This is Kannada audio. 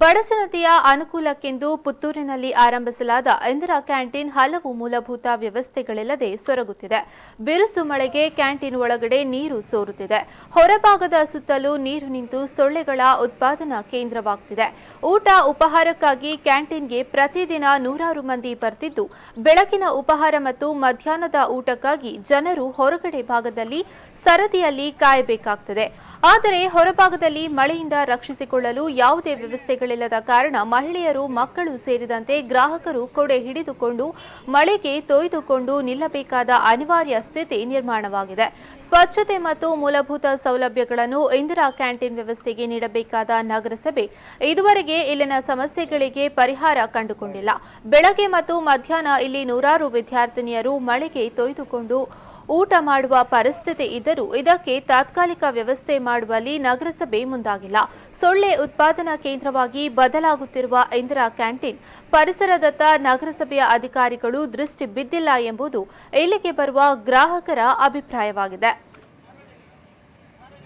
ಬಡಜನತೆಯ ಅನುಕೂಲಕ್ಕೆಂದು ಪುತ್ತೂರಿನಲ್ಲಿ ಆರಂಭಿಸಲಾದ ಇಂದಿರಾ ಕ್ಯಾಂಟೀನ್ ಹಲವು ಮೂಲಭೂತ ವ್ಯವಸ್ಥೆಗಳಿಲ್ಲದೆ ಸೊರಗುತ್ತಿದೆ. ಬಿರುಸು ಮಳೆಗೆ ಕ್ಯಾಂಟೀನ್ ಒಳಗಡೆ ನೀರು ಸೋರುತ್ತಿದೆ. ಹೊರಭಾಗದ ಸುತ್ತಲೂ ನೀರು ನಿಂತು ಸೊಳ್ಳೆಗಳ ಉತ್ಪಾದನಾ ಕೇಂದ್ರವಾಗುತ್ತಿದೆ. ಊಟ ಉಪಹಾರಕ್ಕಾಗಿ ಕ್ಯಾಂಟೀನ್ಗೆ ಪ್ರತಿದಿನ ನೂರಾರು ಮಂದಿ ಬರ್ತಿದ್ದು, ಬೆಳಗಿನ ಉಪಹಾರ ಮತ್ತು ಮಧ್ಯಾಹ್ನದ ಊಟಕ್ಕಾಗಿ ಜನರು ಹೊರಗಡೆ ಭಾಗದಲ್ಲಿ ಸರದಿಯಲ್ಲಿ ಕಾಯಬೇಕಾಗುತ್ತದೆ. ಆದರೆ ಹೊರಭಾಗದಲ್ಲಿ ಮಳೆಯಿಂದ ರಕ್ಷಿಸಿಕೊಳ್ಳಲು ಯಾವುದೇ ವ್ಯವಸ್ಥೆಗಳಿಲ್ಲದ ಕಾರಣ ಮಹಿಳೆಯರು, ಮಕ್ಕಳು ಸೇರಿದಂತೆ ಗ್ರಾಹಕರು ಕೊಡೆ ಹಿಡಿದುಕೊಂಡು ಮಳೆಗೆ ತೊಯ್ದುಕೊಂಡು ನಿಲ್ಲಬೇಕಾದ ಅನಿವಾರ್ಯ ಸ್ಥಿತಿ ನಿರ್ಮಾಣವಾಗಿದೆ. ಸ್ವಚ್ಛತೆ ಮತ್ತು ಮೂಲಭೂತ ಸೌಲಭ್ಯಗಳನ್ನು ಇಂದಿರಾ ಕ್ಯಾಂಟೀನ್ ವ್ಯವಸ್ಥೆಗೆ ನೀಡಬೇಕಾದ ನಗರಸಭೆ ಇದುವರೆಗೆ ಇಲ್ಲಿನ ಸಮಸ್ಯೆಗಳಿಗೆ ಪರಿಹಾರ ಕಂಡುಕೊಂಡಿಲ್ಲ. ಬೆಳಗ್ಗೆ ಮತ್ತು ಮಧ್ಯಾಹ್ನ ಇಲ್ಲಿ ನೂರಾರು ವಿದ್ಯಾರ್ಥಿನಿಯರು ಮಳೆಗೆ ತೊಯ್ದುಕೊಂಡು ಊಟ ಮಾಡುವ ಪರಿಸ್ಥಿತಿ ಇದ್ದರೂ ಇದಕ್ಕೆ ತಾತ್ಕಾಲಿಕ ವ್ಯವಸ್ಥೆ ಮಾಡುವಲ್ಲಿ ನಗರಸಭೆ ಮುಂದಾಗಿಲ್ಲ. ಸೊಳ್ಳೆ ಉತ್ಪಾದನಾ ಕೇಂದ್ರವಾಗಿ ಬದಲಾಗುತ್ತಿರುವ ಇಂದಿರಾ ಕ್ಯಾಂಟೀನ್ ಪರಿಸರದತ್ತ ನಗರಸಭೆಯ ಅಧಿಕಾರಿಗಳು ದೃಷ್ಟಿ ಬಿದ್ದಿಲ್ಲ ಎಂಬುದು ಇಲ್ಲಿಗೆ ಬರುವ ಗ್ರಾಹಕರ ಅಭಿಪ್ರಾಯವಾಗಿದೆ.